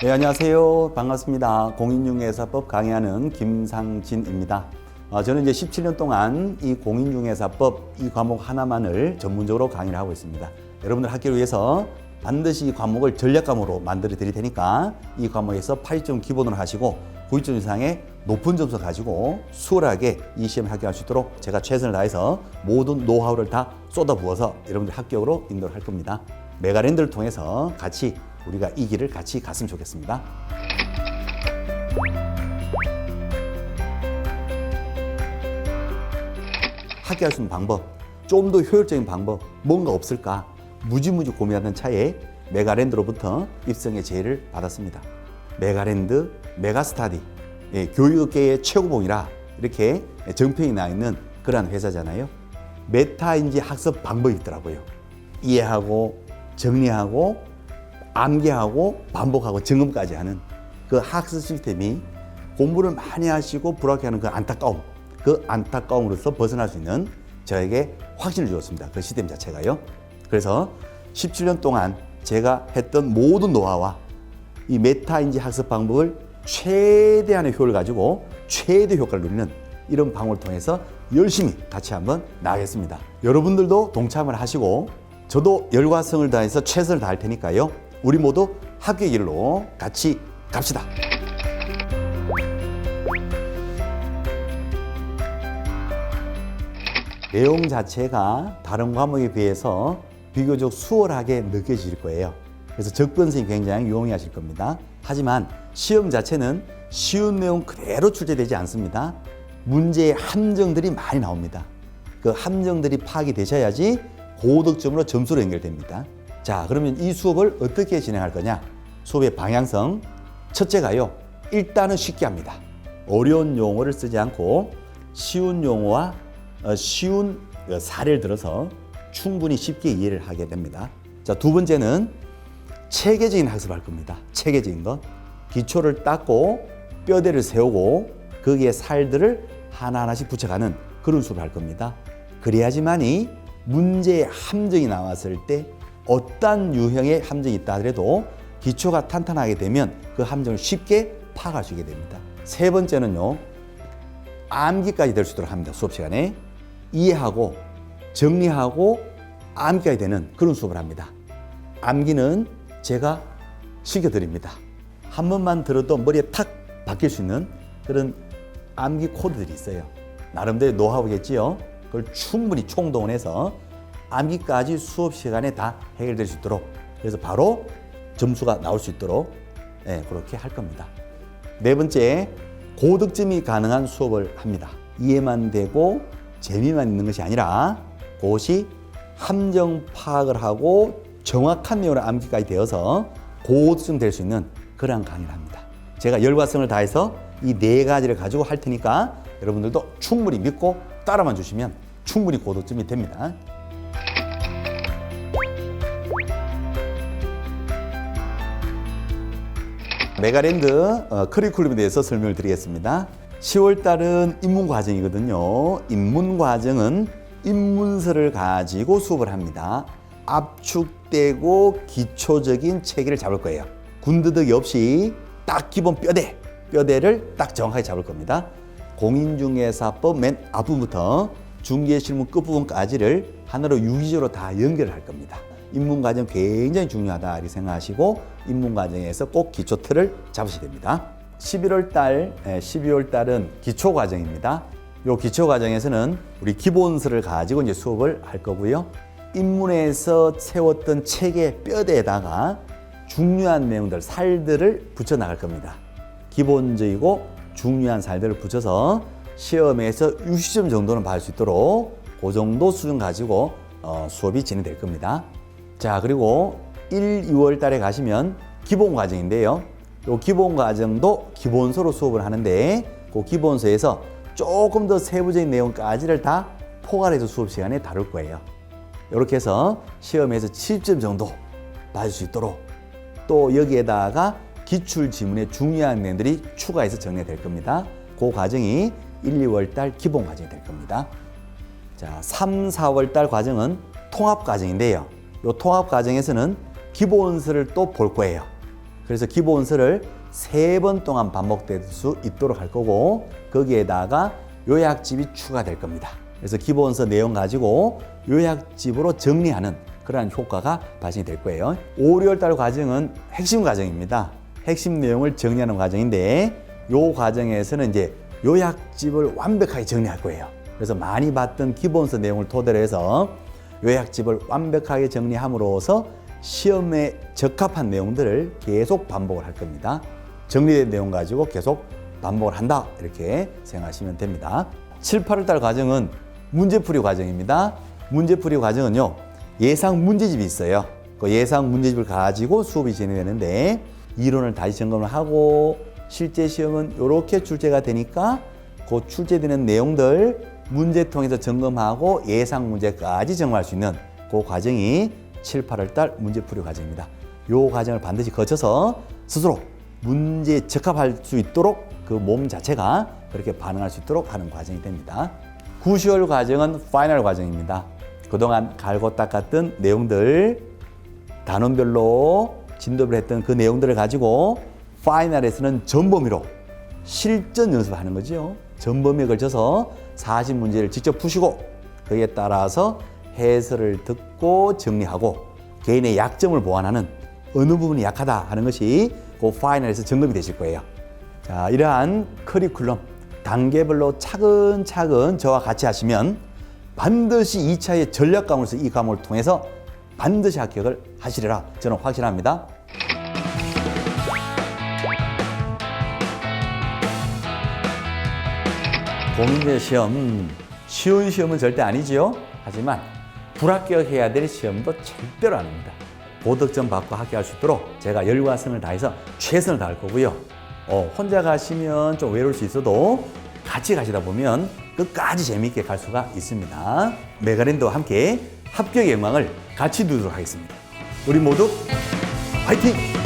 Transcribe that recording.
네, 안녕하세요. 반갑습니다. 공인중개사법 강의하는 김상진입니다. 저는 이제 17년 동안 이 공인중개사법 이 과목 하나만을 전문적으로 강의를 하고 있습니다. 여러분들 학교를 위해서 반드시 이 과목을 전략 과목으로 만들어 드릴 테니까 이 과목에서 80점 기본으로 하시고 90점 이상의 높은 점수 가지고 수월하게 이 시험에 합격할 수 있도록 제가 최선을 다해서 모든 노하우를 다 쏟아부어서 여러분들 합격으로 인도를 할 겁니다. 메가랜드를 통해서 같이 우리가 이 길을 같이 갔으면 좋겠습니다. 합격할 수 있는 방법, 좀 더 효율적인 방법, 뭔가 없을까? 무지무지 고민하던 차에 메가랜드로부터 입성의 제의를 받았습니다. 메가랜드, 메가스타디, 교육계의 최고봉이라 이렇게 정평이 나 있는 그러한 회사잖아요. 메타인지 학습 방법이 있더라고요. 이해하고 정리하고 암기하고 반복하고 점검까지 하는 그 학습 시스템이 공부를 많이 하시고 불합격하는 그 안타까움으로서 벗어날 수 있는 저에게 확신을 주었습니다. 그 시스템 자체가요. 그래서 17년 동안 제가 했던 모든 노하우와 이 메타인지 학습 방법을 최대한의 효율을 가지고 최대 효과를 누리는 이런 방법을 통해서 열심히 같이 한번 나가겠습니다. 여러분들도 동참을 하시고 저도 열과성을 다해서 최선을 다할 테니까요. 우리 모두 합격의 길로 같이 갑시다. 내용 자체가 다른 과목에 비해서 비교적 수월하게 느껴질 거예요. 그래서 접근성이 굉장히 용이하실 겁니다. 하지만 시험 자체는 쉬운 내용 그대로 출제되지 않습니다. 문제의 함정들이 많이 나옵니다. 그 함정들이 파악이 되셔야지 고득점으로 점수로 연결됩니다. 자, 그러면 이 수업을 어떻게 진행할 거냐? 수업의 방향성, 첫째가요, 일단은 쉽게 합니다. 어려운 용어를 쓰지 않고 쉬운 용어와 쉬운 사례를 들어서 충분히 쉽게 이해를 하게 됩니다. 자, 두 번째는 체계적인 학습을 할 겁니다. 체계적인 것. 기초를 닦고 뼈대를 세우고 거기에 살들을 하나하나씩 붙여가는 그런 수업을 할 겁니다. 그래야지만이 문제의 함정이 나왔을 때 어떤 유형의 함정이 있다 하더라도 기초가 탄탄하게 되면 그 함정을 쉽게 파악할 수 있게 됩니다. 세 번째는요, 암기까지 될 수 있도록 합니다. 수업 시간에 이해하고 정리하고 암기까지 되는 그런 수업을 합니다. 암기는 제가 시켜드립니다. 한 번만 들어도 머리에 탁 박힐 수 있는 그런 암기 코드들이 있어요. 나름대로 노하우겠지요. 그걸 충분히 총동원해서 암기까지 수업 시간에 다 해결될 수 있도록, 그래서 바로 점수가 나올 수 있도록 그렇게 할 겁니다. 네 번째, 고득점이 가능한 수업을 합니다. 이해만 되고 재미만 있는 것이 아니라 그것이 함정 파악을 하고 정확한 내용을 암기까지 되어서 고득점 될 수 있는 그러한 강의를 합니다. 제가 열과성을 다해서 이 네 가지를 가지고 할 테니까 여러분들도 충분히 믿고 따라만 주시면 충분히 고득점이 됩니다. 메가랜드 커리큘럼에 대해서 설명을 드리겠습니다. 10월 달은 입문과정이거든요. 입문과정은 입문서를 가지고 수업을 합니다. 압축되고 기초적인 체계를 잡을 거예요. 군더더기 없이 딱 기본 뼈대를 딱 정확하게 잡을 겁니다. 공인중개사법 맨 앞부분부터 중개실무 끝부분까지를 하나로 유기적으로 다 연결을 할 겁니다. 입문과정 굉장히 중요하다 이렇게 생각하시고 입문과정에서 꼭 기초 틀을 잡으셔야 됩니다. 12월 달은 기초과정입니다. 이 기초과정에서는 우리 기본서를 가지고 이제 수업을 할 거고요. 입문에서 세웠던 체계 뼈대에다가 중요한 내용들, 살들을 붙여 나갈 겁니다. 기본적이고 중요한 살들을 붙여서 시험에서 60점 정도는 받을 수 있도록 그 정도 수준 가지고 수업이 진행될 겁니다. 자, 그리고 2월 달에 가시면 기본 과정인데요. 이 기본 과정도 기본서로 수업을 하는데 그 기본서에서 조금 더 세부적인 내용까지를 다 포괄해서 수업 시간에 다룰 거예요. 이렇게 해서 시험에서 70점 정도 받을 수 있도록 또 여기에다가 기출 지문의 중요한 내용들이 추가해서 정리될 겁니다. 그 과정이 1, 2월 달 기본 과정이 될 겁니다. 자, 3, 4월 달 과정은 통합 과정인데요. 이 통합 과정에서는 기본서를 또 볼 거예요. 그래서 기본서를 3번 동안 반복될 수 있도록 할 거고 거기에다가 요약집이 추가될 겁니다. 그래서 기본서 내용 가지고 요약집으로 정리하는 그러한 효과가 발생이 될 거예요. 5, 6월달 과정은 핵심 과정입니다. 핵심 내용을 정리하는 과정인데 이 과정에서는 이제 요약집을 완벽하게 정리할 거예요. 그래서 많이 봤던 기본서 내용을 토대로 해서 요약집을 완벽하게 정리함으로써 시험에 적합한 내용들을 계속 반복을 할 겁니다. 정리된 내용 가지고 계속 반복을 한다 이렇게 생각하시면 됩니다. 7, 8월달 과정은 문제풀이 과정입니다. 문제풀이 과정은요 예상 문제집이 있어요. 그 예상 문제집을 가지고 수업이 진행되는데 이론을 다시 점검을 하고 실제 시험은 이렇게 출제가 되니까 그 출제되는 내용들 문제통에서 점검하고 예상 문제까지 점검할 수 있는 그 과정이 7, 8월달 문제풀이 과정입니다. 이 과정을 반드시 거쳐서 스스로 문제에 적합할 수 있도록 그 몸 자체가 그렇게 반응할 수 있도록 하는 과정이 됩니다. 9, 10월 과정은 파이널 과정입니다. 그동안 갈고 닦았던 내용들 단원별로 진도를 했던 그 내용들을 가지고 파이널에서는 전범위로 실전 연습하는 거죠. 전범위에 걸쳐서 40문제를 직접 푸시고 그에 따라서 해설을 듣고 정리하고 개인의 약점을 보완하는 어느 부분이 약하다 하는 것이 그 파이널에서 점검이 되실 거예요. 자, 이러한 커리큘럼 단계별로 차근차근 저와 같이 하시면 반드시 2차의 전략 과목에서 이 과목을 통해서 반드시 합격을 하시리라 저는 확신합니다. 공인중개 시험 쉬운 시험은 절대 아니지요. 하지만 불합격해야 될 시험도 절대로 아닙니다. 고득점 받고 합격할 수 있도록 제가 열과 성을 다해서 최선을 다할 거고요. 혼자 가시면 좀 외로울 수 있어도 같이 가시다 보면 끝까지 재미있게 갈 수가 있습니다. 메가랜드와 함께 합격의 영광을 같이 누리도록 하겠습니다. 우리 모두 화이팅!